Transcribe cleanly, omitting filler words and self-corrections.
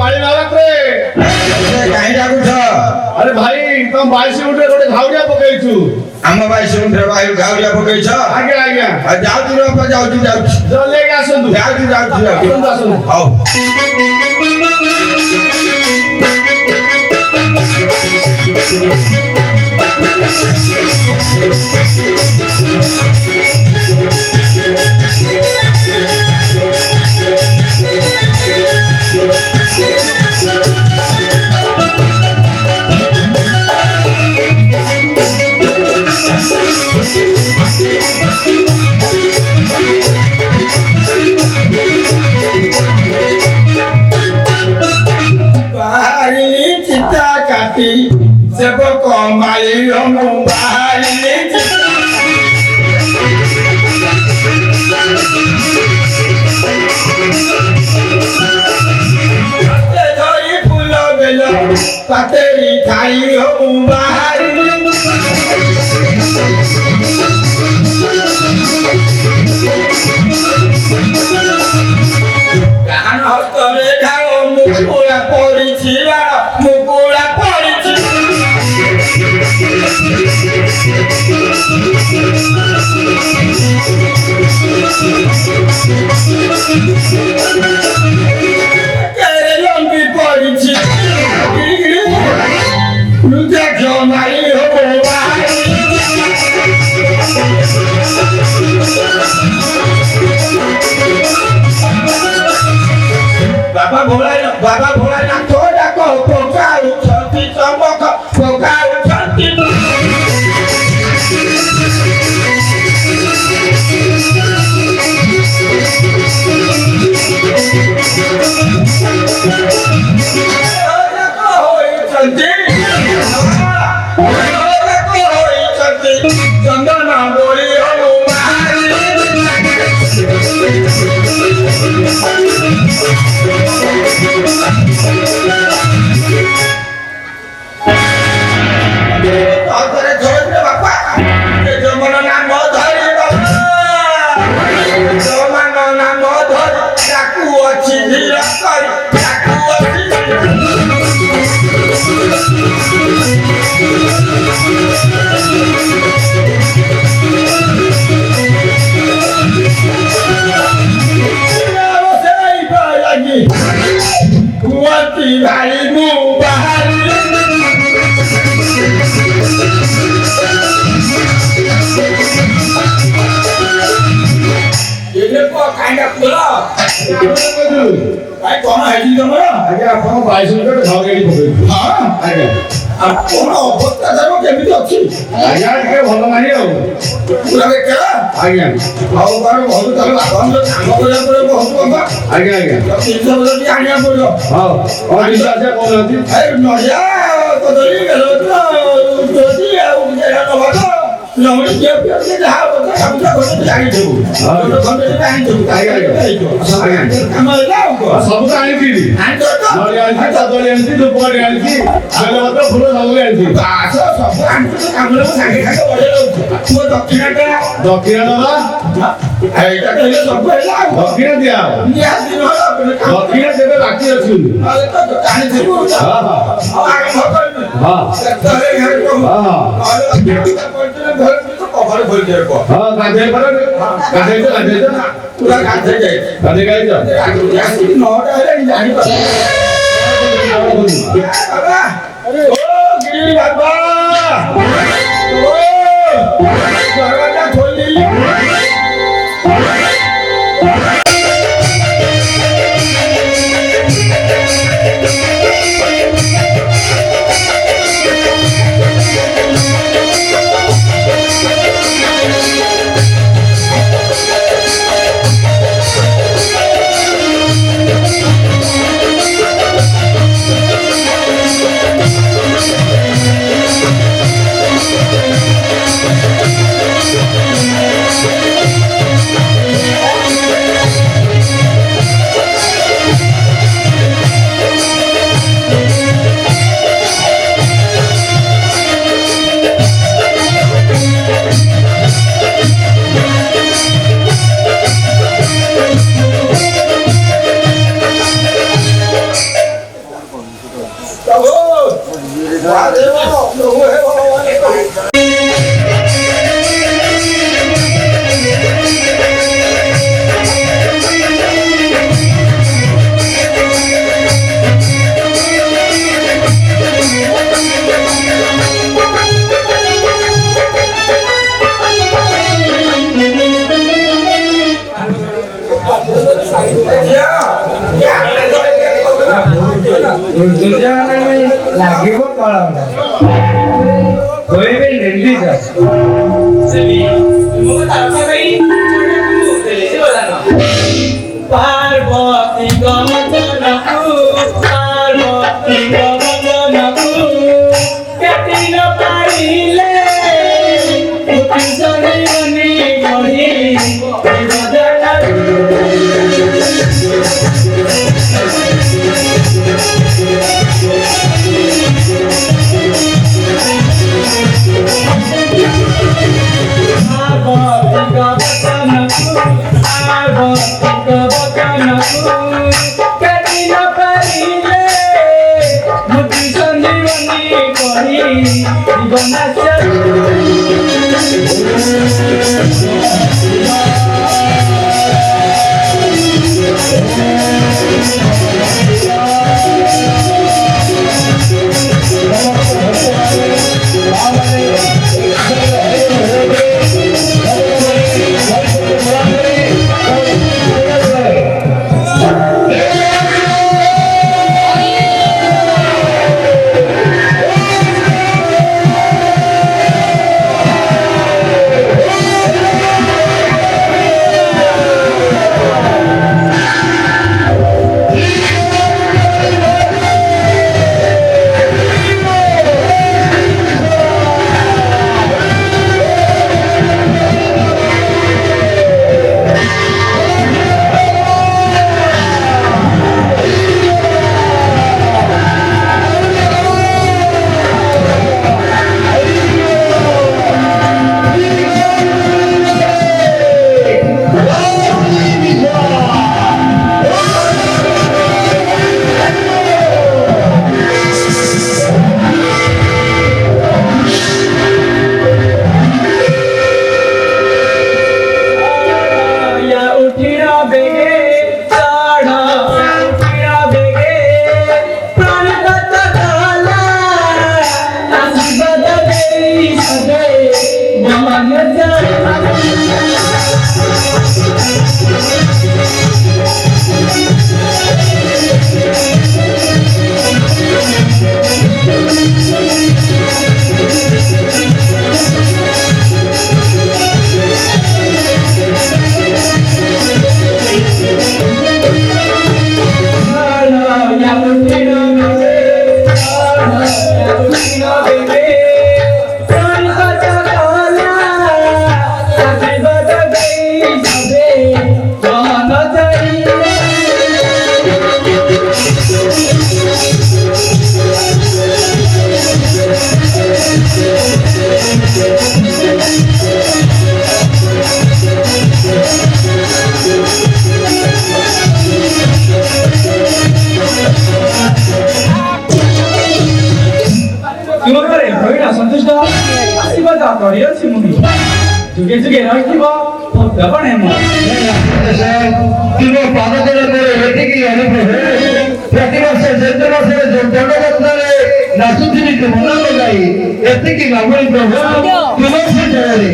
ବାଡ଼ି ବାଲାରେ କାହିଁ ଡାକୁଛ? ଆରେ ଭାଇ ତମ 22 ଗୁଣ୍ଠରେ ଗୋଟେ ଘାଉଡ଼ିଆ ପକେଇଛୁ। ଆମ 22 ଗୁଣ୍ଠରେ ଘାଉଡ଼ିଆ ପକେଇଛ? ଆଜ୍ଞା ଆଜ୍ଞା। ଯାଉଛି ବାପା, ଯାଉଛି ଜଲ୍ଦି ଆସନ୍ତୁ। ଯାଉଛି ଆସନ୍ତୁ। ହଉ। চিতা কাটি সেবক মালি বাহারি ধরি ফুল বেল পাতেরি খাই বাহারি গান হস্তরে খাও মুকুলা পড়িছি মুকুলা পড়িছি লম্বি পড়িছি দেখো নাই হবো বাবা ভোলাই না তো ডাকো পোকা উঠতি চমক পোকা উঠতি চন্দন বলি বাপা যমন নাম ধরি যমান নাম ধরি ডাকু অছি ধীর করি ডাকু অছি কুয়াতি ভাই মু বাহারি କାହିଁକି ଫୁଲ ଭାଇ କଣ ହେଇଛି ତମର? ଆଜ୍ଞା ଆପଣ 22 ଗୁଣ୍ଠରେ ଘାଉଡ଼ିଆଟି ପକେଇଛୁ। ହଁ ଆଜ୍ଞା। ଆଉ କଣ ଅବସ୍ଥା ଦେବ କେମିତି ଅଛି? ଆଜ୍ଞା ଟିକେ ଭଲ ନାହିଁ ଆଉ। ପୁରା ବେକାର? ଆଜ୍ଞା ଆଉ ତାର ବହୁତ ତାହେଲେ ବାପାଙ୍କ କାମ କରିବାକୁ ପଡ଼ିବ ବହୁତ ବାପା। ଆଜ୍ଞା ଆଜ୍ଞା। ଜିନିଷ ଯଦି ଆଣିବାକୁ ପଡ଼ିବ। ହଉ କଣ ଜିନିଷ ଆସିବା କହୁନାହାନ୍ତି? ନଡ଼ିଆ କଦଳୀ ବେଲପତ୍ର ଯଦି ଆଉ ନବା ତ ନହେଲେ ଝିଅ ପିଅ ଯାହା ଗାମୁଛା ଖଣ୍ଡେ ଆଣିଥିବୁ ଖଣ୍ଡେ ଆଣିଥିବୁ କାମ ହେଲା ଆଉ କଣ ସବୁ ତ ଆଣିଛି। ନଡ଼ିଆ ଆଣିଛି, କଦଳୀ ଆଣିଛି, ଧୂପକାଠି ଆଣିଛି, ବେଲପତ୍ର ଫୁଲ ସବୁ ଆଣିଛି। ସବୁ ଆଣିଛୁ କାମରେ ମୁଁ ସାଙ୍ଗେ ସାଙ୍ଗେ ବଢ଼େଇ ଦଉଛି ମୋ ଦକ୍ଷିଣାଟା ଦକ୍ଷିଣା ଦବା। ଏଇଟା ତ ହେଲେ ସବୁ ହେଲା ଆଉ ଦକ୍ଷିଣା ଦିଆ ହବ। ନିହାତି ନହେଲେ ଦକ୍ଷିଣା ଦେବେ ବାକି ଅଛି। ଆଣିଥିବୁ ଆରମ୍ଭ କରିବି କଭର ଖୋଲିଦେବେ ହଁ ଗାଧେଇ ପରେ ଗାଧେଇଛ ପୁରା ଗାଧେଇ ଯାଇଛି ଗାଧେଇ ଗାଇଛ। ଆସିକି 9ଟା ହେଲାଣି ଜାଣିପାରୁନି ବାବା ଓ ଗିରି ବାବା ଓ ଦରବାଜା ଖୋଲି লাগিব পাৰা কৰিবি নিদি যা পার্বতী গমজনকু পার্বতী গমজনকু কেটি ন পারিলে পুত্রী বনি গঢ়ি জীবজনা যুগে যুগে রহিব ভক্তগণে তুমি পাদতলে করে এটিকি অনুপ্রভে প্রতিবর্ষ চৈত্র মাসের দণ্ডযাত্রারে নাচুথিনীকে মনে লগাই এতিকি বাবুল প্রভু তুলসী জୟରେ